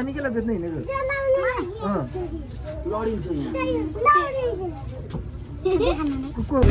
पानी केलाई बेच्न हिँडेको लडिन्छ यहाँ कुकुर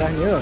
राख्यो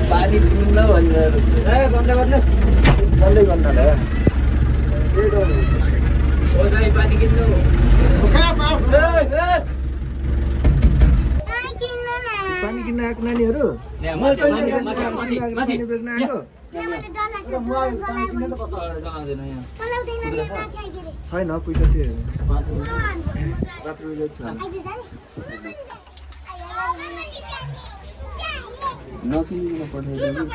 पानी पिउन भनेर बन्द गर्नु पानी किन्नु पानी किन्न आएको नानीहरू बेच्न आएको छैन पैसा थियो नकिनिकन पठाइदिनु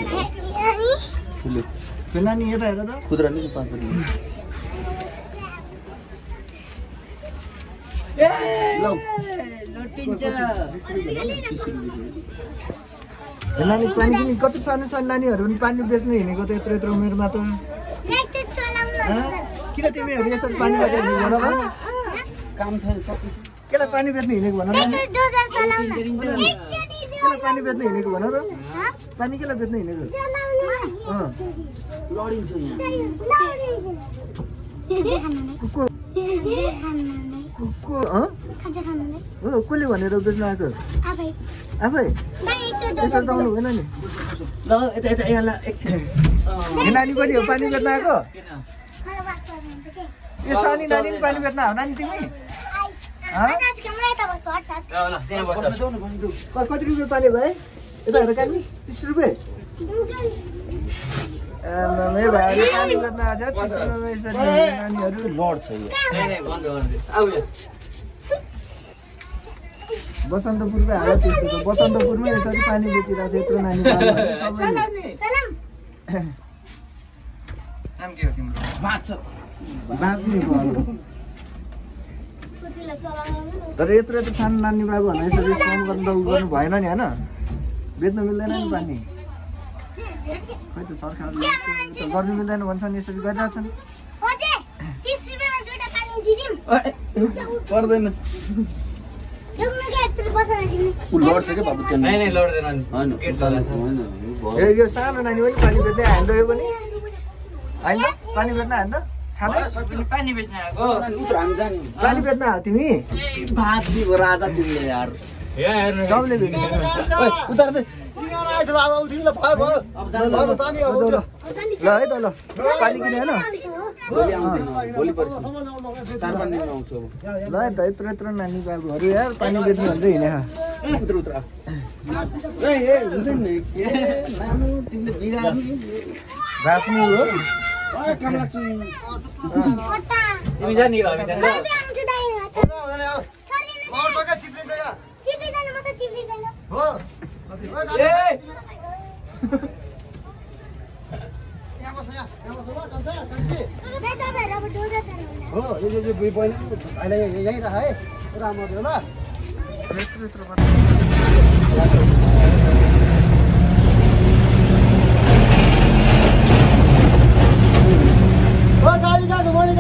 नानी यता हेर त खुद्रा नि नानी पानी किन कति सानो सानो नानीहरू पनि पानी बेच्न हिँडेको त यत्रो यत्रो उमेरमा त किन तिमीहरू यसरी पानी बेच्न हिँडेको भन काम छैन केलाई पानी बेच्न हिँडेको भन केलाई पानी बेच्न हिँडेको भन त पानी केलाई बेच्न हिँडेको लडिन्छ यहाँ कसले भनेर बेच्न आएको आफै त्यसरी त आउनु भएन नि ल यता यता यहाँ नानी पनि हो पानी बेच्न आएको यो सानी नानी पनि पानी बेच्न आऊ नानी तिमी कति रुपियाँ पानी भाइ यता हेर कानी 30 रुपियाँ पानी बेच्न आज 30 रुपियाँ नानीहरू लड्छ यो बसन्तपुरको हालत त्यस्तो छ बसन्तपुरमै यसरी पानी बेचिरहेको छ यत्रो नानी बाँच्ने भयो तर यत्रो यत्रो सानो नानी बाबुहरूलाई यसरी काम गर्नु गर्नु भएन नि होइन बेच्नु मिल्दैन नि पानी खै त सरकारले गर्नु मिल्दैन भन्छन् यसरी गरिरहेछन् पर्दैन लड्छ क्या बाबु त्यो नै लड्दैन यो सानो नानी पनि पानी बेच्दै हान्द यो पनि होइन पानी बेच्न हान्द पानी बेच्न आएको पानी बेच्न आयो तिमी राजा तिमीले यार सबले भेट्यो उता चाहिँ ल है त ल पानी किने होइन भोलि पर्छ 4-5 दिनमा आउँछु ल है त यत्रो यत्रो नानी बाबुहरू यार पानी बेच्नु भन्दै हिँडे हुन्छ नि नानु तिमीले बिगार्नु बाँच्नु हो तिमी जाने हो हामी जान्छ यही रह है राम्रो ल गाडी जानु मैले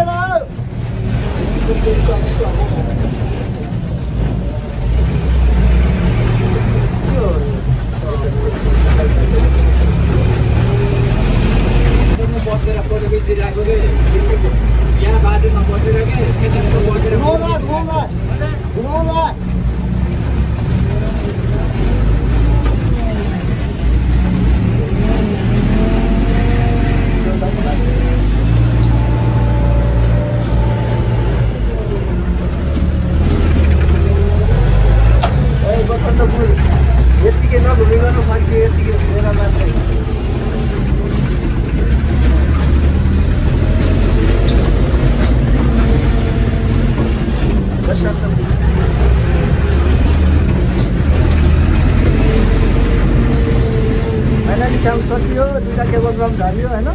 यहाँ बाटोमा बसेर के बसन्तपुर यतिकै नघुमिकन मान्छे यतिकै घुमेर मान्छे फाइनली काम सकियो 2टा केबल ड्रम झाल्यो होइन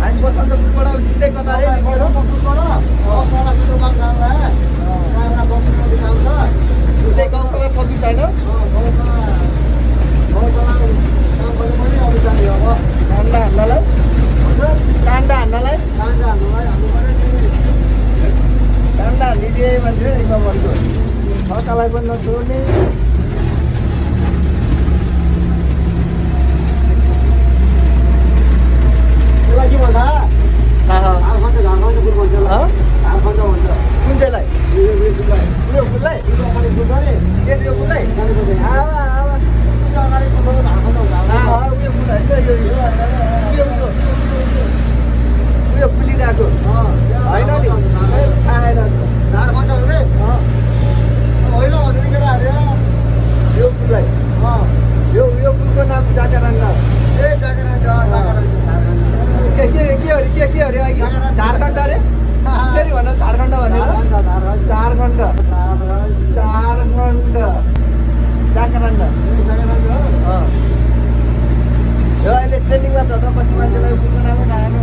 हामी बसन्तपुरबाट अब सिधै कतारै निस्केर उतै गौशाला छ कि छैन? काण्डा हान्नलाई? काण्डा हान्नलाई? काण्डा हानिदिए मान्छे एकमा भनेको छकालाई पनि नछोड्ने। के भन्दा झारखण्ड कुन चाहिँलाई? उयो फुललाई? के त्यो फुललाई? उयो फुल उयो फुलिरहेको होइन नि? आएन झारखण्ड हुने होइन भने केटाहरू यो फुललाई यो फुलको नाम जागरान्ड। ए जागरान्ड के अरे अघि झारखण्ड अरे फेरि भन झारखण्ड भनेर झारखण्ड जागरान्ड यो अहिले ट्रेनिङमा छ त कति मान्छेलाई फुलको नामै थाहा छैन।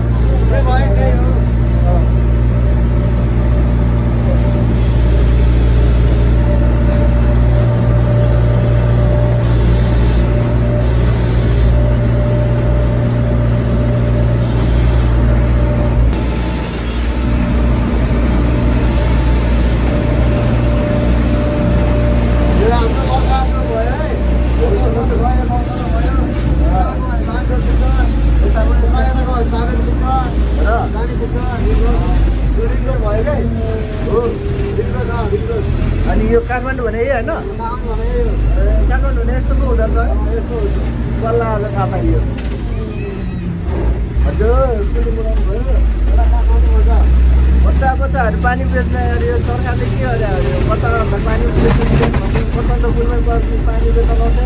अनि यो काठमाडौँ भने होइन? काठमाडौँ भने यस्तो पो हुँदो रहेछ? बल्ल आज थाहा पाइयो। हजुर बच्चाहरू पानी बेच्ने अरे यो सरकारले के अरे बच्चाहरूलाई पानी बसन्तपुरमै पानी बेच्न लाउँछ।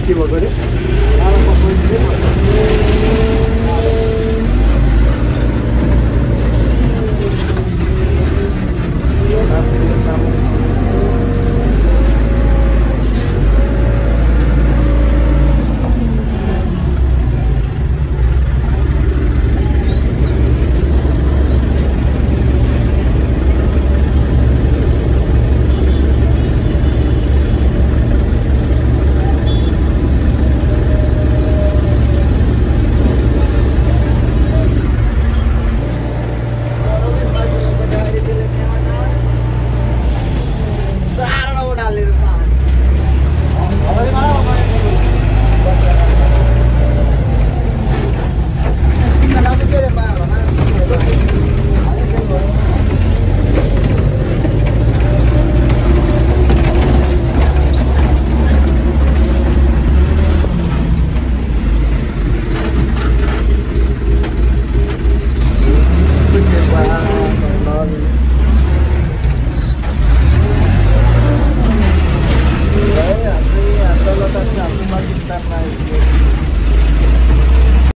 के भएको अरे?